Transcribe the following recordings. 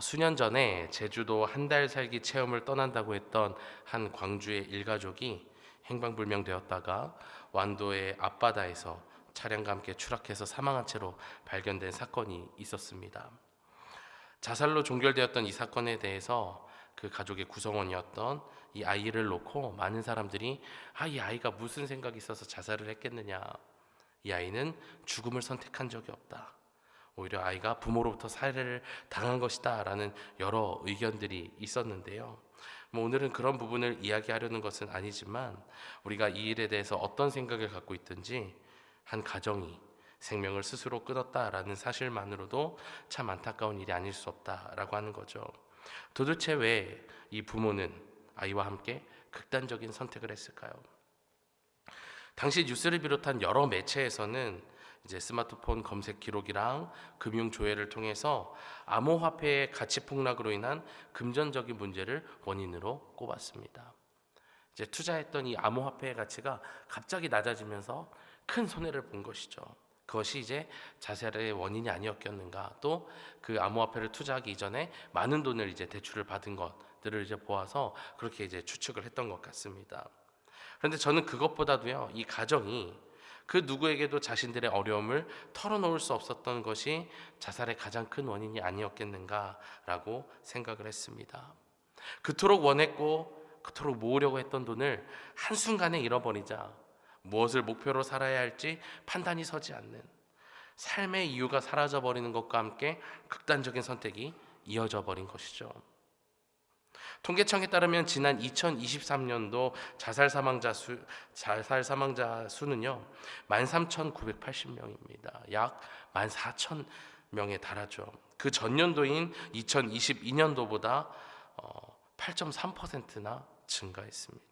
수년 전에 제주도 한 달 살기 체험을 떠난다고 했던 한 광주의 일가족이 행방불명되었다가 완도의 앞바다에서 차량과 함께 추락해서 사망한 채로 발견된 사건이 있었습니다. 자살로 종결되었던 이 사건에 대해서 그 가족의 구성원이었던 이 아이를 놓고 많은 사람들이 이 아이가 무슨 생각이 있어서 자살을 했겠느냐, 이 아이는 죽음을 선택한 적이 없다, 오히려 아이가 부모로부터 살해를 당한 것이다 라는 여러 의견들이 있었는데요. 오늘은 그런 부분을 이야기하려는 것은 아니지만 우리가 이 일에 대해서 어떤 생각을 갖고 있든지 한 가정이 생명을 스스로 끊었다라는 사실만으로도 참 안타까운 일이 아닐 수 없다라고 하는 거죠. 도대체 왜 이 부모는 아이와 함께 극단적인 선택을 했을까요? 당시 뉴스를 비롯한 여러 매체에서는 이제 스마트폰 검색 기록이랑 금융 조회를 통해서 암호화폐의 가치 폭락으로 인한 금전적인 문제를 원인으로 꼽았습니다. 이제 투자했던 이 암호화폐의 가치가 갑자기 낮아지면서 큰 손해를 본 것이죠. 그것이 이제 자살의 원인이 아니었겠는가, 또 그 암호화폐를 투자하기 이전에 많은 돈을 이제 대출을 받은 것들을 이제 보아서 그렇게 이제 추측을 했던 것 같습니다. 그런데 저는 그것보다도요, 이 가정이 그 누구에게도 자신들의 어려움을 털어놓을 수 없었던 것이 자살의 가장 큰 원인이 아니었겠는가라고 생각을 했습니다. 그토록 원했고 그토록 모으려고 했던 돈을 한순간에 잃어버리자 무엇을 목표로 살아야 할지 판단이 서지 않는, 삶의 이유가 사라져버리는 것과 함께 극단적인 선택이 이어져 버린 것이죠. 통계청에 따르면 지난 2023년도 자살 사망자 수는요 13,980명입니다. 약 14,000명에 달하죠. 그 전년도인 2022년도보다 8.3%나 증가했습니다.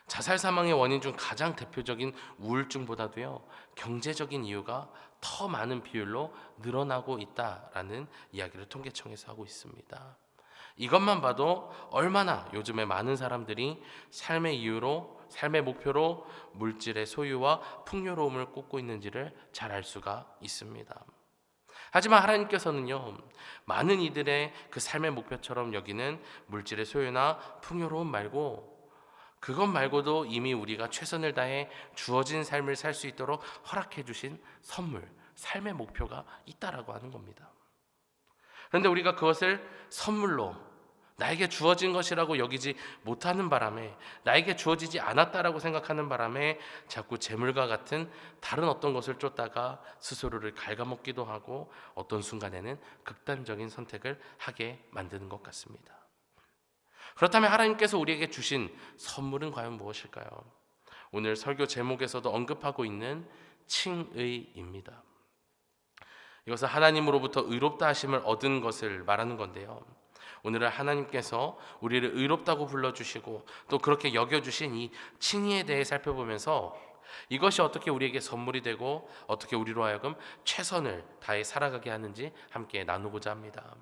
자살 사망의 원인 중 가장 대표적인 우울증보다도요 경제적인 이유가 더 많은 비율로 늘어나고 있다라는 이야기를 통계청에서 하고 있습니다. 이것만 봐도 얼마나 요즘에 많은 사람들이 삶의 이유로, 삶의 목표로 물질의 소유와 풍요로움을 꼽고 있는지를 잘 알 수가 있습니다. 하지만 하나님께서는요 많은 이들의 그 삶의 목표처럼 여기는 물질의 소유나 풍요로움 말고, 그것 말고도 이미 우리가 최선을 다해 주어진 삶을 살 수 있도록 허락해 주신 선물, 삶의 목표가 있다라고 하는 겁니다. 그런데 우리가 그것을 선물로 나에게 주어진 것이라고 여기지 못하는 바람에, 나에게 주어지지 않았다라고 생각하는 바람에 자꾸 재물과 같은 다른 어떤 것을 쫓다가 스스로를 갉아먹기도 하고 어떤 순간에는 극단적인 선택을 하게 만드는 것 같습니다. 그렇다면 하나님께서 우리에게 주신 선물은 과연 무엇일까요? 오늘 설교 제목에서도 언급하고 있는 칭의입니다. 이것은 하나님으로부터 의롭다 하심을 얻은 것을 말하는 건데요, 오늘은 하나님께서 우리를 의롭다고 불러주시고 또 그렇게 여겨주신 이 칭의에 대해 살펴보면서 이것이 어떻게 우리에게 선물이 되고 어떻게 우리로 하여금 최선을 다해 살아가게 하는지 함께 나누고자 합니다.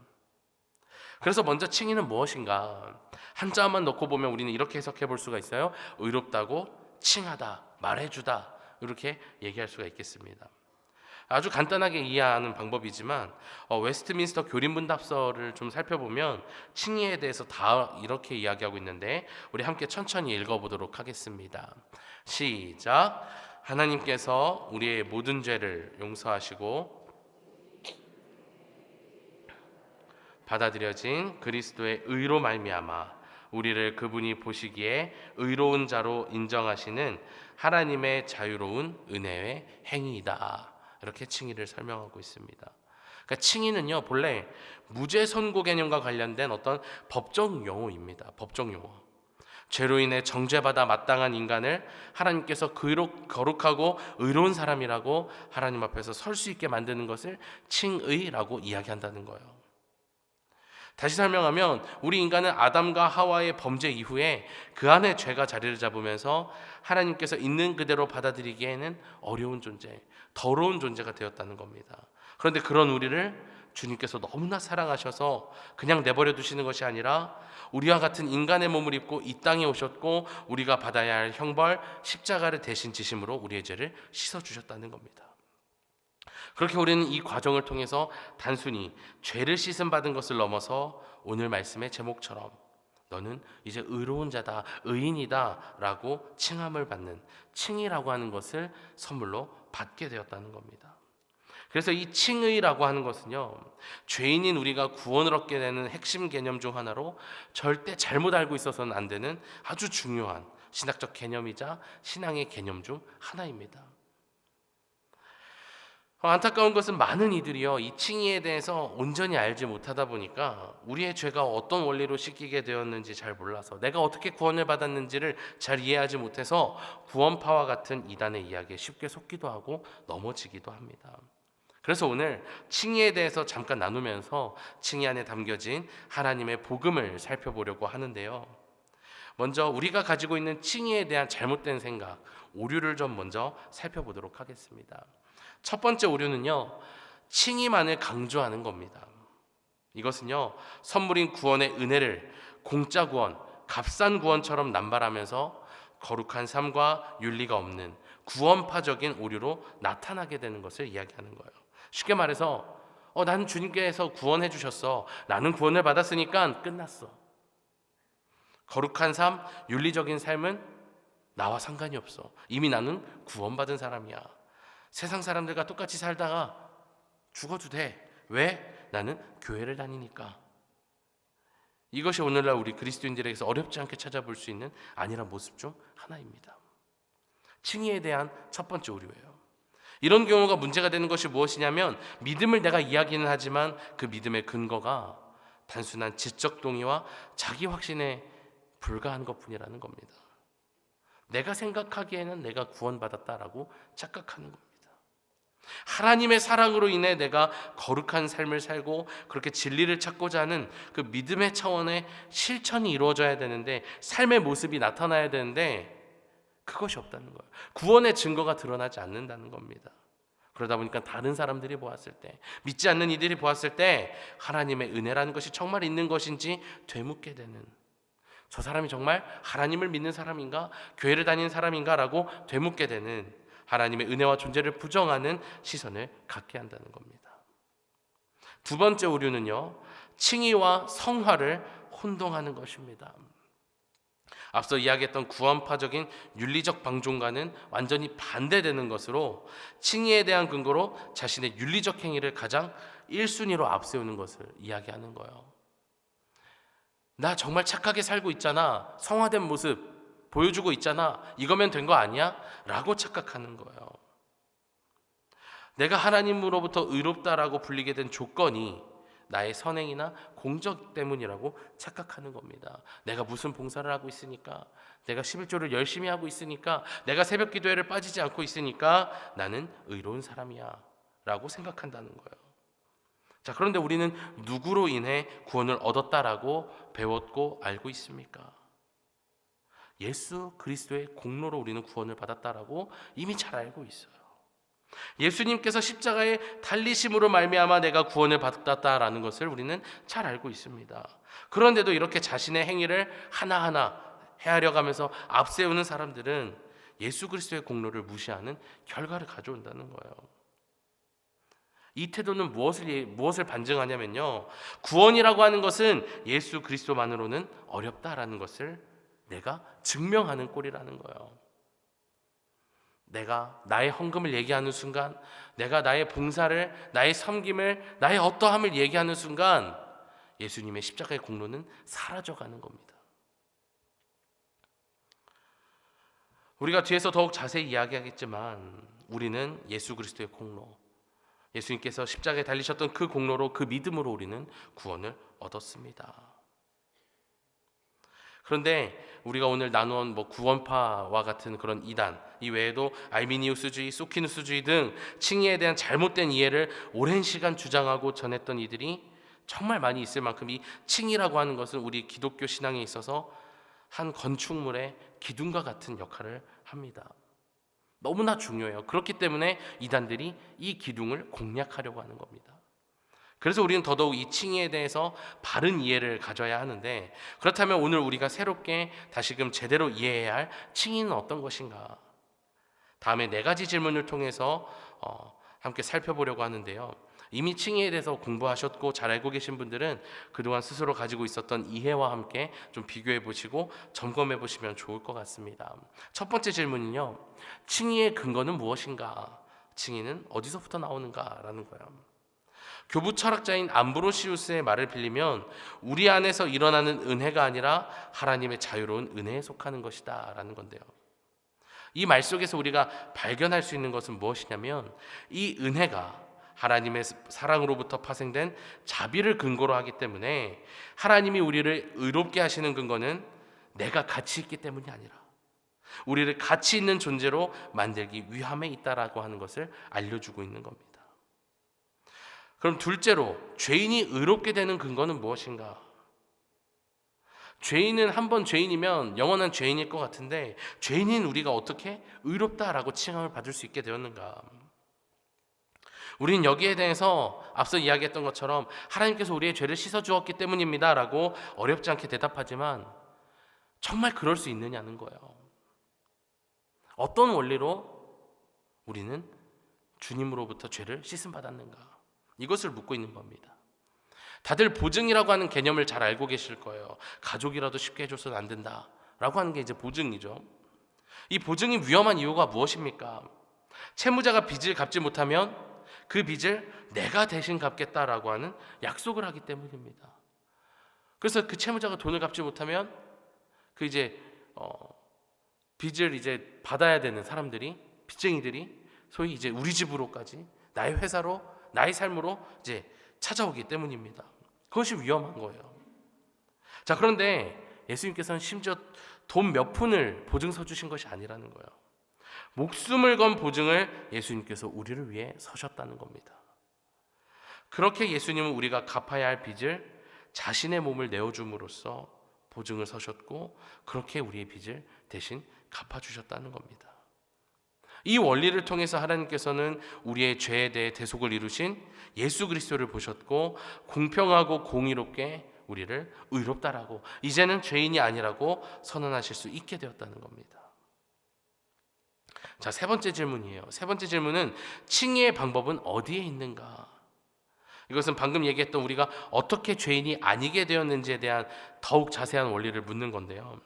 그래서 먼저 칭의는 무엇인가? 한자만 넣고 보면 우리는 이렇게 해석해 볼 수가 있어요. 의롭다고 칭하다, 말해주다, 이렇게 얘기할 수가 있겠습니다. 아주 간단하게 이해하는 방법이지만 웨스트민스터 교린문답서를 좀 살펴보면 칭의에 대해서 다 이렇게 이야기하고 있는데 우리 함께 천천히 읽어보도록 하겠습니다. 시작. 하나님께서 우리의 모든 죄를 용서하시고 받아들여진 그리스도의 의로 말미암아 우리를 그분이 보시기에 의로운 자로 인정하시는 하나님의 자유로운 은혜의 행위이다, 이렇게 칭의를 설명하고 있습니다. 그러니까 칭의는요 본래 무죄 선고 개념과 관련된 어떤 법적 용어입니다. 법적 용어. 죄로 인해 정죄받아 마땅한 인간을 하나님께서 거룩하고 의로운 사람이라고 하나님 앞에서 설 수 있게 만드는 것을 칭의라고 이야기한다는 거예요. 다시 설명하면 우리 인간은 아담과 하와의 범죄 이후에 그 안에 죄가 자리를 잡으면서 하나님께서 있는 그대로 받아들이기에는 어려운 존재, 더러운 존재가 되었다는 겁니다. 그런데 그런 우리를 주님께서 너무나 사랑하셔서 그냥 내버려 두시는 것이 아니라 우리와 같은 인간의 몸을 입고 이 땅에 오셨고 우리가 받아야 할 형벌 십자가를 대신 지심으로 우리의 죄를 씻어주셨다는 겁니다. 그렇게 우리는 이 과정을 통해서 단순히 죄를 씻음 받은 것을 넘어서 오늘 말씀의 제목처럼 너는 이제 의로운 자다, 의인이다 라고 칭함을 받는 칭의라고 하는 것을 선물로 받게 되었다는 겁니다. 그래서 이 칭의라고 하는 것은요, 죄인인 우리가 구원을 얻게 되는 핵심 개념 중 하나로 절대 잘못 알고 있어서는 안 되는 아주 중요한 신학적 개념이자 신앙의 개념 중 하나입니다. 안타까운 것은 많은 이들이요, 이 칭의에 대해서 온전히 알지 못하다 보니까 우리의 죄가 어떤 원리로 씻기게 되었는지 잘 몰라서, 내가 어떻게 구원을 받았는지를 잘 이해하지 못해서 구원파와 같은 이단의 이야기에 쉽게 속기도 하고 넘어지기도 합니다. 그래서 오늘 칭의에 대해서 잠깐 나누면서 칭의 안에 담겨진 하나님의 복음을 살펴보려고 하는데요, 먼저 우리가 가지고 있는 칭의에 대한 잘못된 생각, 오류를 좀 먼저 살펴보도록 하겠습니다. 첫 번째 오류는요, 칭의만을 강조하는 겁니다. 이것은요, 선물인 구원의 은혜를 공짜 구원, 값싼 구원처럼 남발하면서 거룩한 삶과 윤리가 없는 구원파적인 오류로 나타나게 되는 것을 이야기하는 거예요. 쉽게 말해서 나는 주님께서 구원해 주셨어, 나는 구원을 받았으니까 끝났어. 거룩한 삶, 윤리적인 삶은 나와 상관이 없어. 이미 나는 구원받은 사람이야. 세상 사람들과 똑같이 살다가 죽어도 돼. 왜? 나는 교회를 다니니까. 이것이 오늘날 우리 그리스도인들에게서 어렵지 않게 찾아볼 수 있는 안일한 모습 중 하나입니다. 칭의에 대한 첫 번째 오류예요. 이런 경우가 문제가 되는 것이 무엇이냐면, 믿음을 내가 이야기는 하지만 그 믿음의 근거가 단순한 지적 동의와 자기 확신에 불과한 것뿐이라는 겁니다. 내가 생각하기에는 내가 구원받았다라고 착각하는 겁니다. 하나님의 사랑으로 인해 내가 거룩한 삶을 살고 그렇게 진리를 찾고자 하는 그 믿음의 차원의 실천이 이루어져야 되는데, 삶의 모습이 나타나야 되는데 그것이 없다는 거예요. 구원의 증거가 드러나지 않는다는 겁니다. 그러다 보니까 다른 사람들이 보았을 때, 믿지 않는 이들이 보았을 때 하나님의 은혜라는 것이 정말 있는 것인지 되묻게 되는, 저 사람이 정말 하나님을 믿는 사람인가, 교회를 다니는 사람인가 라고 되묻게 되는, 하나님의 은혜와 존재를 부정하는 시선을 갖게 한다는 겁니다. 두 번째 오류는요, 칭의와 성화를 혼동하는 것입니다. 앞서 이야기했던 구원파적인 윤리적 방종과는 완전히 반대되는 것으로, 칭의에 대한 근거로 자신의 윤리적 행위를 가장 1순위로 앞세우는 것을 이야기하는 거예요. 나 정말 착하게 살고 있잖아, 성화된 모습 보여주고 있잖아, 이거면 된 거 아니야? 라고 착각하는 거예요. 내가 하나님으로부터 의롭다라고 불리게 된 조건이 나의 선행이나 공적 때문이라고 착각하는 겁니다. 내가 무슨 봉사를 하고 있으니까, 내가 11조를 열심히 하고 있으니까, 내가 새벽 기도회를 빠지지 않고 있으니까 나는 의로운 사람이야 라고 생각한다는 거예요. 자, 그런데 우리는 누구로 인해 구원을 얻었다라고 배웠고 알고 있습니까? 예수 그리스도의 공로로 우리는 구원을 받았다라고 이미 잘 알고 있어요. 예수님께서 십자가에 달리심으로 말미암아 내가 구원을 받았다라는 것을 우리는 잘 알고 있습니다. 그런데도 이렇게 자신의 행위를 하나하나 헤아려가면서 앞세우는 사람들은 예수 그리스도의 공로를 무시하는 결과를 가져온다는 거예요. 이 태도는 무엇을 반증하냐면요, 구원이라고 하는 것은 예수 그리스도만으로는 어렵다라는 것을 내가 증명하는 꼴이라는 거예요. 내가 나의 헌금을 얘기하는 순간, 내가 나의 봉사를, 나의 섬김을, 나의 어떠함을 얘기하는 순간 예수님의 십자가의 공로는 사라져가는 겁니다. 우리가 뒤에서 더욱 자세히 이야기하겠지만 우리는 예수 그리스도의 공로, 예수님께서 십자가에 달리셨던 그 공로로, 그 믿음으로 우리는 구원을 얻었습니다. 그런데 우리가 오늘 나누은 구원파와 같은 그런 이단, 이 외에도 알미니우스주의, 소키누스주의 등 칭의에 대한 잘못된 이해를 오랜 시간 주장하고 전했던 이들이 정말 많이 있을 만큼, 이 칭의라고 하는 것은 우리 기독교 신앙에 있어서 한 건축물의 기둥과 같은 역할을 합니다. 너무나 중요해요. 그렇기 때문에 이단들이 이 기둥을 공략하려고 하는 겁니다. 그래서 우리는 더더욱 이 칭의에 대해서 바른 이해를 가져야 하는데, 그렇다면 오늘 우리가 새롭게 다시금 제대로 이해해야 할 칭의는 어떤 것인가? 다음에 4가지 질문을 통해서 함께 살펴보려고 하는데요. 이미 칭의에 대해서 공부하셨고 잘 알고 계신 분들은 그동안 스스로 가지고 있었던 이해와 함께 좀 비교해 보시고 점검해 보시면 좋을 것 같습니다. 첫 번째 질문은요. 칭의의 근거는 무엇인가? 칭의는 어디서부터 나오는가? 라는 거예요. 교부 철학자인 암브로시우스의 말을 빌리면 우리 안에서 일어나는 은혜가 아니라 하나님의 자유로운 은혜에 속하는 것이다 라는 건데요. 이 말 속에서 우리가 발견할 수 있는 것은 무엇이냐면 이 은혜가 하나님의 사랑으로부터 파생된 자비를 근거로 하기 때문에 하나님이 우리를 의롭게 하시는 근거는 내가 가치 있기 때문이 아니라 우리를 가치 있는 존재로 만들기 위함에 있다라고 하는 것을 알려주고 있는 겁니다. 그럼 둘째로 죄인이 의롭게 되는 근거는 무엇인가? 죄인은 한번 죄인이면 영원한 죄인일 것 같은데 죄인인 우리가 어떻게 의롭다라고 칭함을 받을 수 있게 되었는가? 우리는 여기에 대해서 앞서 이야기했던 것처럼 하나님께서 우리의 죄를 씻어주었기 때문입니다 라고 어렵지 않게 대답하지만 정말 그럴 수 있느냐는 거예요. 어떤 원리로 우리는 주님으로부터 죄를 씻음받았는가? 이것을 묻고 있는 겁니다. 다들 보증이라고 하는 개념을 잘 알고 계실 거예요. 가족이라도 쉽게 해줘서는 안 된다라고 하는 게 이제 보증이죠. 이 보증이 위험한 이유가 무엇입니까? 채무자가 빚을 갚지 못하면 그 빚을 내가 대신 갚겠다라고 하는 약속을 하기 때문입니다. 그래서 그 채무자가 돈을 갚지 못하면 그 이제 빚을 이제 받아야 되는 사람들이, 빚쟁이들이 소위 이제 우리 집으로까지 나의 회사로, 나의 삶으로 이제 찾아오기 때문입니다. 그것이 위험한 거예요. 자, 그런데 예수님께서는 심지어 돈 몇 푼을 보증서 주신 것이 아니라는 거예요. 목숨을 건 보증을 예수님께서 우리를 위해 서셨다는 겁니다. 그렇게 예수님은 우리가 갚아야 할 빚을 자신의 몸을 내어줌으로써 보증을 서셨고 그렇게 우리의 빚을 대신 갚아주셨다는 겁니다. 이 원리를 통해서 하나님께서는 우리의 죄에 대해 대속을 이루신 예수 그리스도를 보셨고 공평하고 공의롭게 우리를 의롭다라고 이제는 죄인이 아니라고 선언하실 수 있게 되었다는 겁니다. 자, 세 번째 질문이에요. 세 번째 질문은 칭의의 방법은 어디에 있는가? 이것은 방금 얘기했던 우리가 어떻게 죄인이 아니게 되었는지에 대한 더욱 자세한 원리를 묻는 건데요.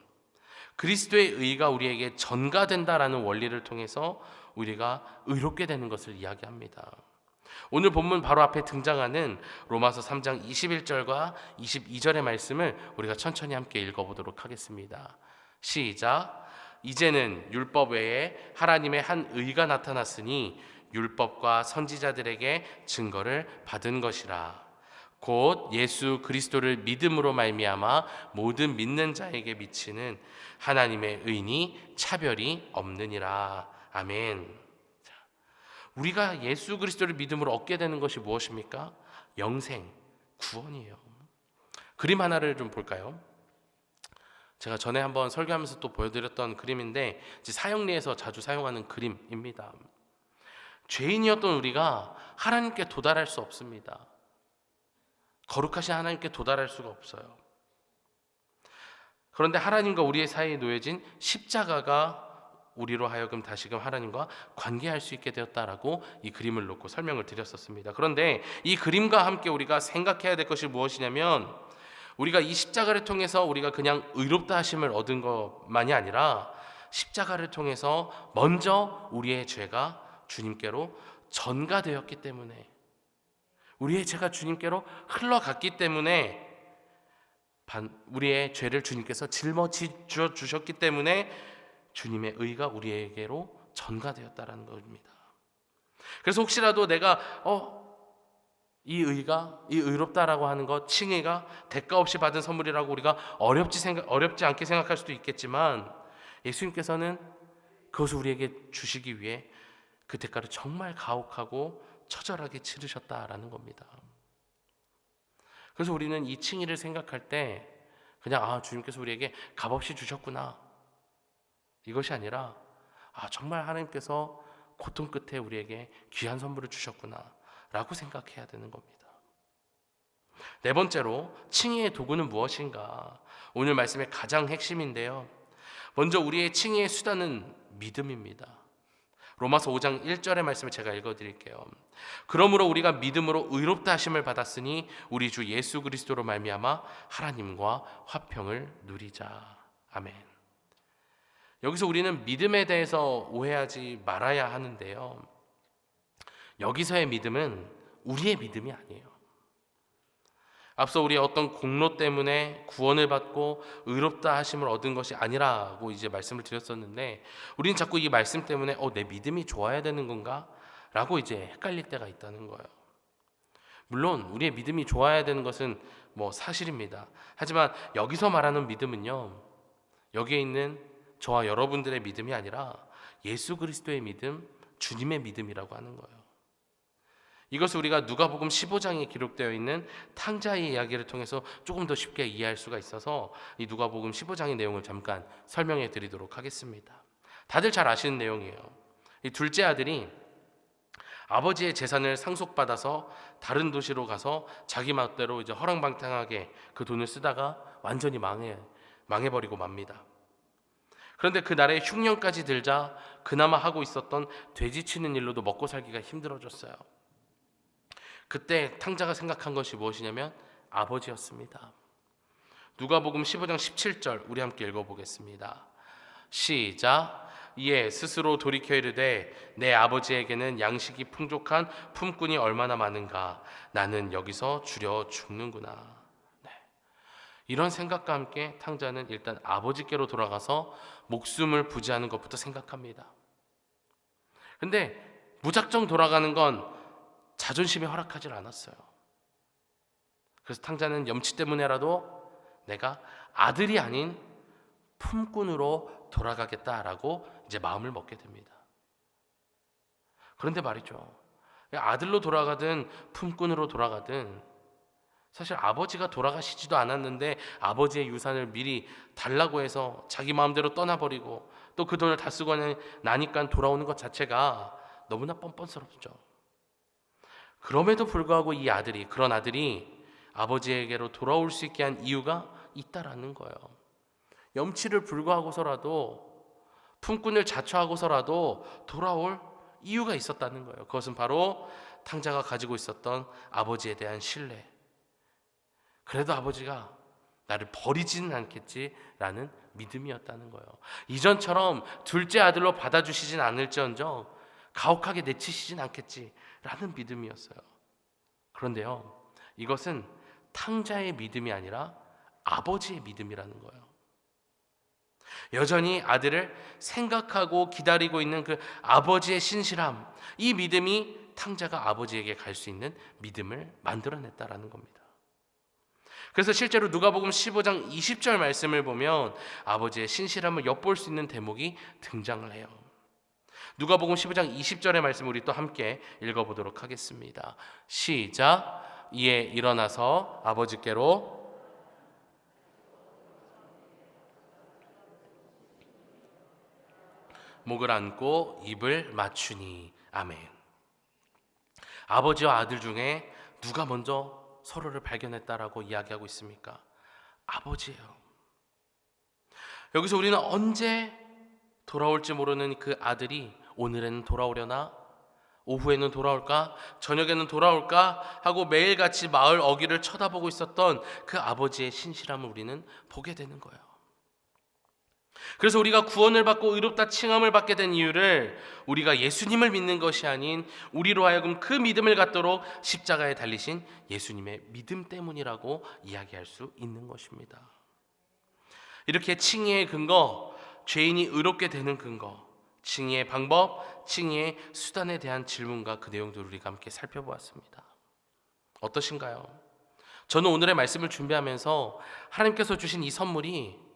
그리스도의 의가 우리에게 전가된다라는 원리를 통해서 우리가 의롭게 되는 것을 이야기합니다. 오늘 본문 바로 앞에 등장하는 로마서 3장 21절과 22절의 말씀을 우리가 천천히 함께 읽어보도록 하겠습니다. 시작. 이제는 율법 외에 하나님의 한 의가 나타났으니 율법과 선지자들에게 증거를 받은 것이라. 곧 예수 그리스도를 믿음으로 말미암아 모든 믿는 자에게 미치는 하나님의 의니 차별이 없느니라. 아멘. 자, 우리가 예수 그리스도를 믿음으로 얻게 되는 것이 무엇입니까? 영생, 구원이에요. 그림 하나를 좀 볼까요? 제가 전에 한번 설교하면서 또 보여드렸던 그림인데 사형리에서 자주 사용하는 그림입니다. 죄인이었던 우리가 하나님께 도달할 수 없습니다. 거룩하신 하나님께 도달할 수가 없어요. 그런데 하나님과 우리의 사이에 놓여진 십자가가 우리로 하여금 다시금 하나님과 관계할 수 있게 되었다라고 이 그림을 놓고 설명을 드렸었습니다. 그런데 이 그림과 함께 우리가 생각해야 될 것이 무엇이냐면 우리가 이 십자가를 통해서 우리가 그냥 의롭다 하심을 얻은 것만이 아니라 십자가를 통해서 먼저 우리의 죄가 주님께로 전가되었기 때문에 우리의 죄가 주님께로 흘러갔기 때문에 우리의 죄를 주님께서 짊어져 주셨기 때문에 주님의 의가 우리에게로 전가되었다라는 것입니다. 그래서 혹시라도 내가 이 의롭다라고 하는 것, 칭의가 대가 없이 받은 선물이라고 우리가 어렵지 않게 생각할 수도 있겠지만 예수님께서는 그것을 우리에게 주시기 위해 그 대가를 정말 가혹하고 처절하게 치르셨다라는 겁니다. 그래서 우리는 이 칭의를 생각할 때 그냥 주님께서 우리에게 값없이 주셨구나 이것이 아니라 정말 하나님께서 고통 끝에 우리에게 귀한 선물을 주셨구나 라고 생각해야 되는 겁니다. 네 번째로 칭의의 도구는 무엇인가? 오늘 말씀의 가장 핵심인데요. 먼저 우리의 칭의의 수단은 믿음입니다. 로마서 5장 1절의 말씀을 제가 읽어드릴게요. 그러므로 우리가 믿음으로 의롭다 하심을 받았으니 우리 주 예수 그리스도로 말미암아 하나님과 화평을 누리자. 아멘. 여기서 우리는 믿음에 대해서 오해하지 말아야 하는데요, 여기서의 믿음은 우리의 믿음이 아니에요. 앞서 우리 어떤 공로 때문에 구원을 받고 의롭다 하심을 얻은 것이 아니라고 이제 말씀을 드렸었는데, 우리는 자꾸 이 말씀 때문에 내 믿음이 좋아야 되는 건가? 라고 이제 헷갈릴 때가 있다는 거예요. 물론 우리의 믿음이 좋아야 되는 것은 사실입니다. 하지만 여기서 말하는 믿음은요, 여기에 있는 저와 여러분들의 믿음이 아니라 예수 그리스도의 믿음, 주님의 믿음이라고 하는 거예요. 이것을 우리가 누가복음 15장에 기록되어 있는 탕자의 이야기를 통해서 조금 더 쉽게 이해할 수가 있어서 이 누가복음 15장의 내용을 잠깐 설명해 드리도록 하겠습니다. 다들 잘 아시는 내용이에요. 이 둘째 아들이 아버지의 재산을 상속받아서 다른 도시로 가서 자기 마음대로 이제 허랑방탕하게 그 돈을 쓰다가 완전히 망해버리고 맙니다. 그런데 그날에 흉년까지 들자 그나마 하고 있었던 돼지 치는 일로도 먹고 살기가 힘들어졌어요. 그때 탕자가 생각한 것이 무엇이냐면 아버지였습니다. 누가복음 15장 17절 우리 함께 읽어보겠습니다. 시작. 이에 스스로 돌이켜 이르되 내 아버지에게는 양식이 풍족한 품꾼이 얼마나 많은가, 나는 여기서 주려 죽는구나. 이런 생각과 함께 탕자는 일단 아버지께로 돌아가서 목숨을 부지하는 것부터 생각합니다. 그런데 무작정 돌아가는 건 자존심이 허락하지 않았어요. 그래서 탕자는 염치 때문에라도 내가 아들이 아닌 품꾼으로 돌아가겠다라고 이제 마음을 먹게 됩니다. 그런데 말이죠, 아들로 돌아가든 품꾼으로 돌아가든 사실 아버지가 돌아가시지도 않았는데 아버지의 유산을 미리 달라고 해서 자기 마음대로 떠나버리고 또 그 돈을 다 쓰고 나니까 돌아오는 것 자체가 너무나 뻔뻔스럽죠. 그럼에도 불구하고 그런 아들이 아버지에게로 돌아올 수 있게 한 이유가 있다라는 거예요. 염치를 불구하고서라도, 품꾼을 자처하고서라도 돌아올 이유가 있었다는 거예요. 그것은 바로 탕자가 가지고 있었던 아버지에 대한 신뢰. 그래도 아버지가 나를 버리지는 않겠지라는 믿음이었다는 거예요. 이전처럼 둘째 아들로 받아주시진 않을지언정 가혹하게 내치시진 않겠지라는 믿음이었어요. 그런데요, 이것은 탕자의 믿음이 아니라 아버지의 믿음이라는 거예요. 여전히 아들을 생각하고 기다리고 있는 그 아버지의 신실함, 이 믿음이 탕자가 아버지에게 갈 수 있는 믿음을 만들어냈다라는 겁니다. 그래서 실제로 누가복음 15장 20절 말씀을 보면 아버지의 신실함을 엿볼 수 있는 대목이 등장을 해요. 누가복음 15장 20절의 말씀 우리 또 함께 읽어보도록 하겠습니다. 시작. 이에 일어나서 아버지께로 목을 안고 입을 맞추니. 아멘. 아버지와 아들 중에 누가 먼저 서로를 발견했다라고 이야기하고 있습니까? 아버지예요. 여기서 우리는 언제 돌아올지 모르는 그 아들이 오늘에는 돌아오려나? 오후에는 돌아올까? 저녁에는 돌아올까? 하고 매일같이 마을 어귀를 쳐다보고 있었던 그 아버지의 신실함을 우리는 보게 되는 거예요. 그래서 우리가 구원을 받고 의롭다 칭함을 받게 된 이유를 우리가 예수님을 믿는 것이 아닌 우리로 하여금 그 믿음을 갖도록 십자가에 달리신 예수님의 믿음 때문이라고 이야기할 수 있는 것입니다. 이렇게 칭의의 근거, 죄인이 의롭게 되는 근거, 칭의의 방법, 칭의의 수단에 대한 질문과 그 내용들을 우리가 함께 살펴보았습니다. 어떠신가요? 저는 오늘의 말씀을 준비하면서 하나님께서 주신 이 선물이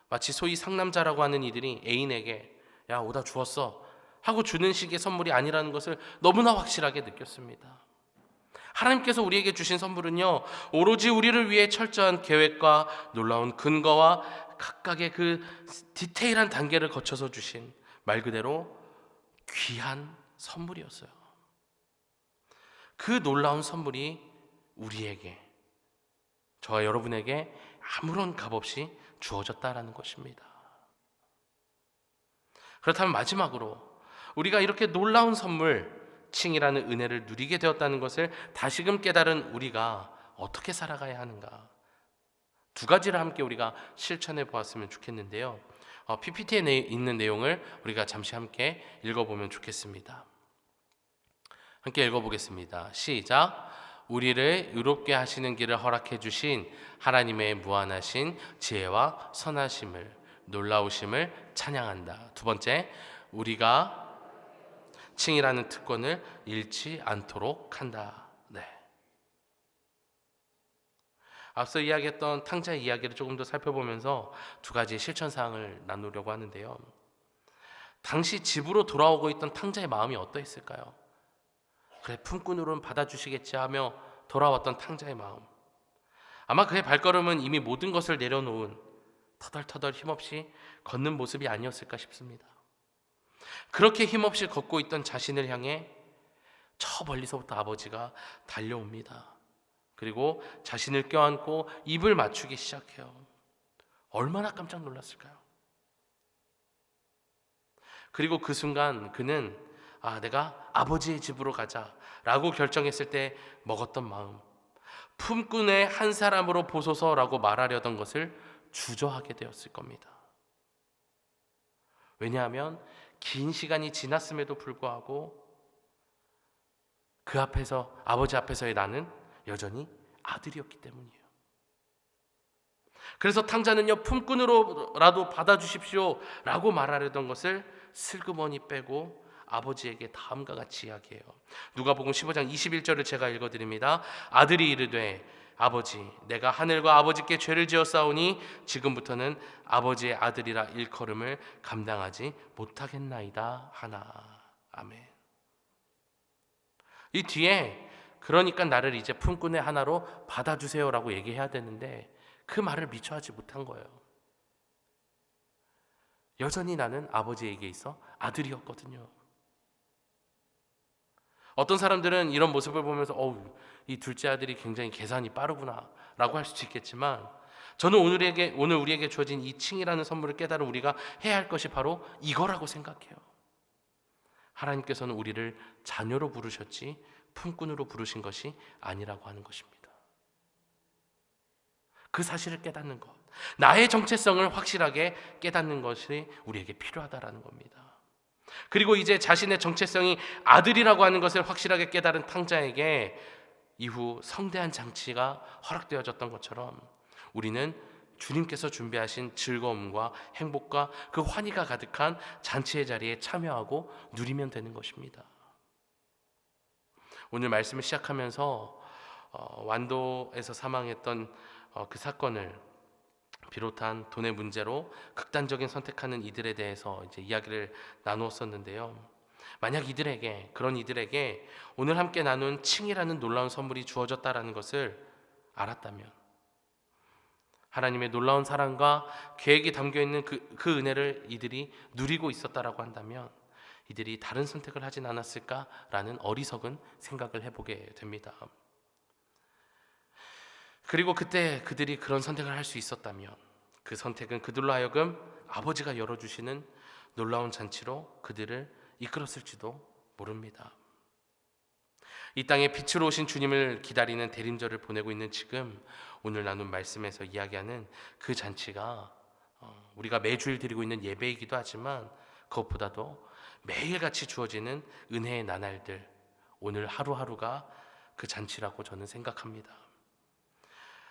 마치 소위 상남자라고 하는 이들이 애인에게 야 오다 주었어 하고 주는 식의 선물이 아니라는 것을 너무나 확실하게 느꼈습니다. 하나님께서 우리에게 주신 선물은요, 오로지 우리를 위해 철저한 계획과 놀라운 근거와 각각의 그 디테일한 단계를 거쳐서 주신 말 그대로 귀한 선물이었어요. 그 놀라운 선물이 우리에게, 저와 여러분에게 아무런 값없이 주어졌다라는 것입니다. 그렇다면 마지막으로 우리가 이렇게 놀라운 선물, 칭이라는 은혜를 누리게 되었다는 것을 다시금 깨달은 우리가 어떻게 살아가야 하는가? 두 가지를 함께 우리가 실천해 보았으면 좋겠는데요. PPT에 있는 내용을 우리가 잠시 함께 읽어보면 좋겠습니다. 함께 읽어보겠습니다. 시작. 우리를 의롭게 하시는 길을 허락해 주신 하나님의 무한하신 지혜와 선하심을, 놀라우심을 찬양한다. 두 번째, 우리가 칭이라는 특권을 잃지 않도록 한다. 네. 앞서 이야기했던 탕자의 이야기를 조금 더 살펴보면서 두 가지 실천 사항을 나누려고 하는데요. 당시 집으로 돌아오고 있던 탕자의 마음이 어떠했을까요? 그래, 품꾼으로는 받아주시겠지 하며 돌아왔던 탕자의 마음. 아마 그의 발걸음은 이미 모든 것을 내려놓은 터덜터덜 힘없이 걷는 모습이 아니었을까 싶습니다. 그렇게 힘없이 걷고 있던 자신을 향해 저 멀리서부터 아버지가 달려옵니다. 그리고 자신을 껴안고 입을 맞추기 시작해요. 얼마나 깜짝 놀랐을까요? 그리고 그 순간 그는 내가 아버지의 집으로 가자라고 결정했을 때 먹었던 마음, 품꾼의 한 사람으로 보소서라고 말하려던 것을 주저하게 되었을 겁니다. 왜냐하면 긴 시간이 지났음에도 불구하고 그 앞에서, 아버지 앞에서의 나는 여전히 아들이었기 때문이에요. 그래서 탕자는요, 품꾼으로라도 받아주십시오 라고 말하려던 것을 슬그머니 빼고 아버지에게 다음과 같이 이야기해요. 누가복음 15장 21절을 제가 읽어드립니다. 아들이 이르되 아버지, 내가 하늘과 아버지께 죄를 지었사오니 지금부터는 아버지의 아들이라 일컬음을 감당하지 못하겠나이다 하나. 아멘. 이 뒤에 그러니까 나를 이제 품꾼의 하나로 받아주세요라고 얘기해야 되는데 그 말을 미처 하지 못한 거예요. 여전히 나는 아버지에게 있어 아들이었거든요. 어떤 사람들은 이런 모습을 보면서 이 둘째 아들이 굉장히 계산이 빠르구나 라고 할 수도 있겠지만, 저는 오늘 우리에게 주어진 이 칭이라는 선물을 깨달은 우리가 해야 할 것이 바로 이거라고 생각해요. 하나님께서는 우리를 자녀로 부르셨지 품꾼으로 부르신 것이 아니라고 하는 것입니다. 그 사실을 깨닫는 것, 나의 정체성을 확실하게 깨닫는 것이 우리에게 필요하다라는 겁니다. 그리고 이제 자신의 정체성이 아들이라고 하는 것을 확실하게 깨달은 탕자에게 이후 성대한 장치가 허락되어졌던 것처럼 우리는 주님께서 준비하신 즐거움과 행복과 그 환희가 가득한 잔치의 자리에 참여하고 누리면 되는 것입니다. 오늘 말씀을 시작하면서 완도에서 사망했던 그 사건을 비롯한 돈의 문제로 극단적인 선택하는 이들에 대해서 이제 이야기를 나누었었는데요. 만약 그런 이들에게 오늘 함께 나눈 칭이라는 놀라운 선물이 주어졌다라는 것을 알았다면, 하나님의 놀라운 사랑과 계획이 담겨있는 그 은혜를 이들이 누리고 있었다라고 한다면 이들이 다른 선택을 하진 않았을까라는 어리석은 생각을 해보게 됩니다. 그리고 그때 그들이 그런 선택을 할 수 있었다면 그 선택은 그들로 하여금 아버지가 열어주시는 놀라운 잔치로 그들을 이끌었을지도 모릅니다. 이 땅에 빛으로 오신 주님을 기다리는 대림절을 보내고 있는 지금 오늘 나눈 말씀에서 이야기하는 그 잔치가 우리가 매주일 드리고 있는 예배이기도 하지만 그것보다도 매일같이 주어지는 은혜의 나날들, 오늘 하루하루가 그 잔치라고 저는 생각합니다.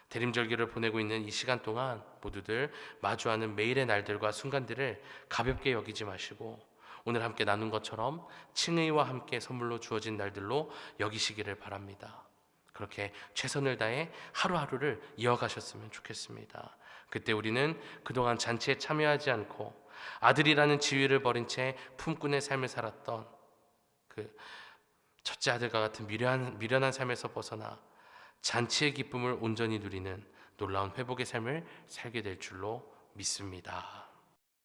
대림절기를 보내고 있는 이 시간 동안 모두들 마주하는 매일의 날들과 순간들을 가볍게 여기지 마시고 오늘 함께 나눈 것처럼 칭의와 함께 선물로 주어진 날들로 여기시기를 바랍니다. 그렇게 최선을 다해 하루하루를 이어가셨으면 좋겠습니다. 그때 우리는 그동안 잔치에 참여하지 않고 아들이라는 지위를 버린 채 품꾼의 삶을 살았던 그 첫째 아들과 같은 미련한 삶에서 벗어나 잔치의 기쁨을 온전히 누리는 놀라운 회복의 삶을 살게 될 줄로 믿습니다.